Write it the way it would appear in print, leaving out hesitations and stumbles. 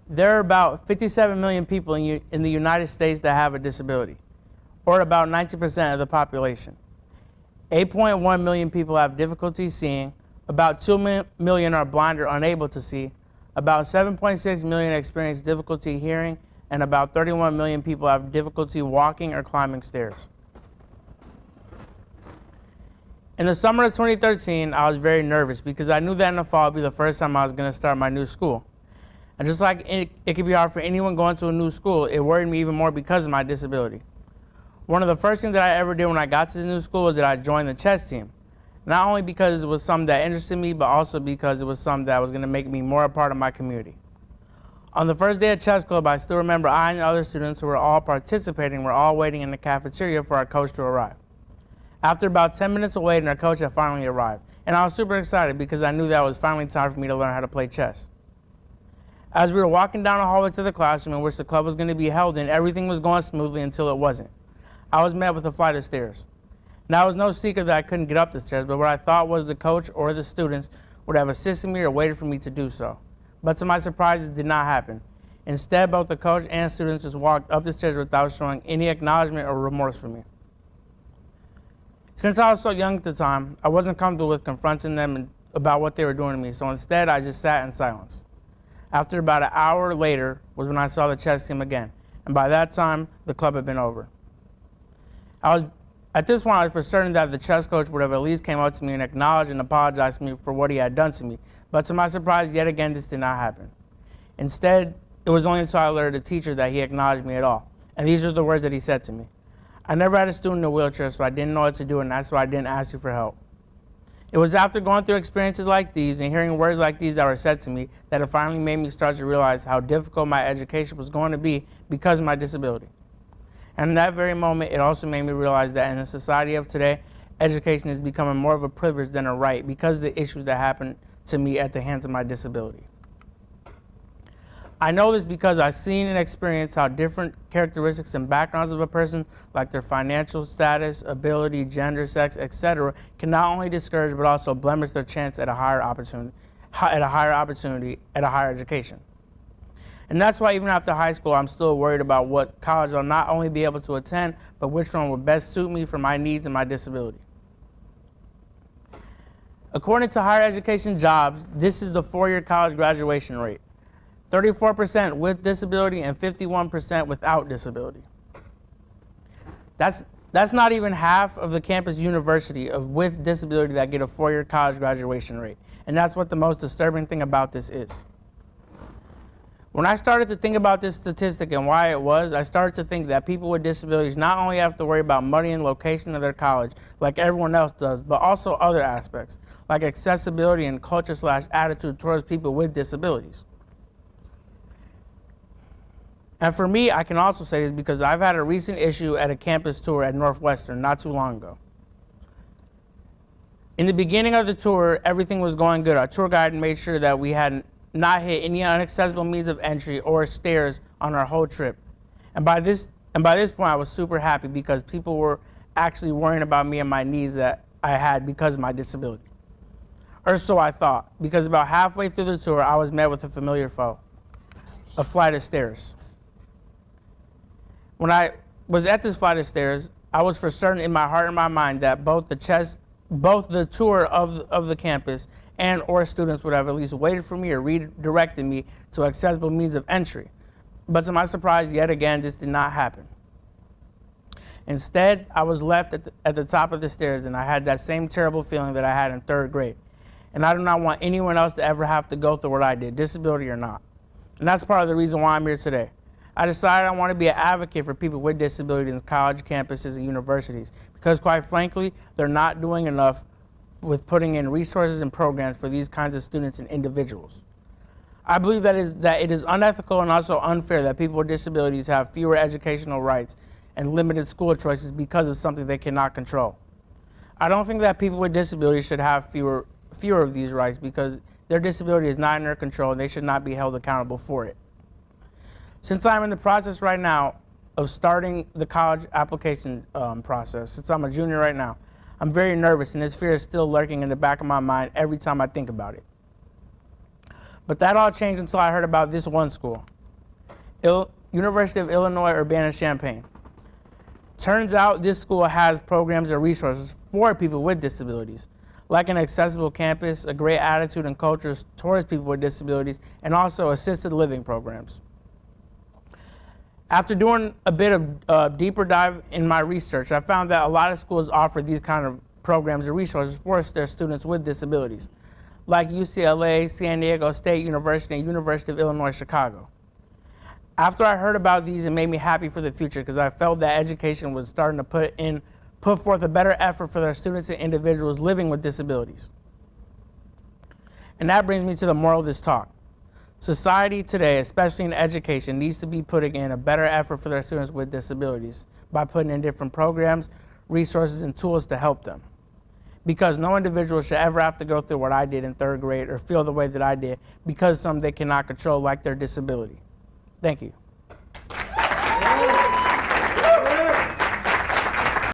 There are about 57 million people in the United States that have a disability, or about 90% of the population. 8.1 million people have difficulty seeing, about 2 million are blind or unable to see, about 7.6 million experience difficulty hearing, and about 31 million people have difficulty walking or climbing stairs. In the summer of 2013, I was very nervous because I knew that in the fall would be the first time I was going to start my new school. And just like it could be hard for anyone going to a new school, it worried me even more because of my disability. One of the first things that I ever did when I got to the new school was that I joined the chess team. Not only because it was something that interested me, but also because it was something that was going to make me more a part of my community. On the first day of chess club, I still remember I and other students who were all participating were all waiting in the cafeteria for our coach to arrive. After about 10 minutes of waiting, our coach had finally arrived, and I was super excited because I knew that it was finally time for me to learn how to play chess. As we were walking down the hallway to the classroom in which the club was going to be held in, everything was going smoothly until it wasn't. I was met with a flight of stairs. Now, it was no secret that I couldn't get up the stairs, but what I thought was the coach or the students would have assisted me or waited for me to do so. But to my surprise, it did not happen. Instead, both the coach and students just walked up the stairs without showing any acknowledgement or remorse for me. Since I was so young at the time, I wasn't comfortable with confronting them about what they were doing to me, so instead I just sat in silence. After about an hour later was when I saw the chess team again, and by that time, the club had been over. At this point, I was for certain that the chess coach would have at least came up to me and acknowledged and apologized to me for what he had done to me, but to my surprise, yet again, this did not happen. Instead, it was only until I alerted the teacher that he acknowledged me at all, and these are the words that he said to me. I never had a student in a wheelchair, so I didn't know what to do, and that's why I didn't ask you for help. It was after going through experiences like these and hearing words like these that were said to me that it finally made me start to realize how difficult my education was going to be because of my disability. And in that very moment, it also made me realize that in the society of today, education is becoming more of a privilege than a right because of the issues that happened to me at the hands of my disability. I know this because I've seen and experienced how different characteristics and backgrounds of a person, like their financial status, ability, gender, sex, etc., can not only discourage but also blemish their chance at a higher opportunity, at a higher education. And that's why even after high school, I'm still worried about what college I'll not only be able to attend, but which one would best suit me for my needs and my disability. According to Higher Education Jobs, this is the four-year college graduation rate. 34% with disability and 51% without disability. That's not even half of the campus university with disability that get a four-year college graduation rate. And that's what the most disturbing thing about this is. When I started to think about this statistic and why it was, I started to think that people with disabilities not only have to worry about money and location of their college like everyone else does, but also other aspects like accessibility and culture/attitude towards people with disabilities. And for me, I can also say this because I've had a recent issue at a campus tour at Northwestern not too long ago. In the beginning of the tour, everything was going good. Our tour guide made sure that we had not hit any inaccessible means of entry or stairs on our whole trip. And by this point, I was super happy because people were actually worrying about me and my needs that I had because of my disability. Or so I thought, because about halfway through the tour, I was met with a familiar foe, a flight of stairs. When I was at this flight of stairs, I was for certain in my heart and my mind that both the tour of the campus and or students would have at least waited for me or redirected me to accessible means of entry. But to my surprise, yet again, this did not happen. Instead, I was left at the top of the stairs, and I had that same terrible feeling that I had in third grade. And I do not want anyone else to ever have to go through what I did, disability or not. And that's part of the reason why I'm here today. I decided I want to be an advocate for people with disabilities in college campuses and universities because, quite frankly, they're not doing enough with putting in resources and programs for these kinds of students and individuals. I believe that it is unethical and also unfair that people with disabilities have fewer educational rights and limited school choices because of something they cannot control. I don't think that people with disabilities should have fewer of these rights because their disability is not in their control and they should not be held accountable for it. Since I'm in the process right now of starting the college application process, since I'm a junior right now, I'm very nervous and this fear is still lurking in the back of my mind every time I think about it. But that all changed until I heard about this one school. University of Illinois Urbana-Champaign. Turns out this school has programs and resources for people with disabilities, like an accessible campus, a great attitude and culture towards people with disabilities, and also assisted living programs. After doing a bit of deeper dive in my research, I found that a lot of schools offer these kind of programs and resources for their students with disabilities, like UCLA, San Diego State University, and University of Illinois Chicago. After I heard about these, it made me happy for the future because I felt that education was starting to put forth a better effort for their students and individuals living with disabilities. And that brings me to the moral of this talk. Society today, especially in education, needs to be putting in a better effort for their students with disabilities by putting in different programs, resources, and tools to help them. Because no individual should ever have to go through what I did in 3rd grade or feel the way that I did because of something they cannot control, like their disability. Thank you.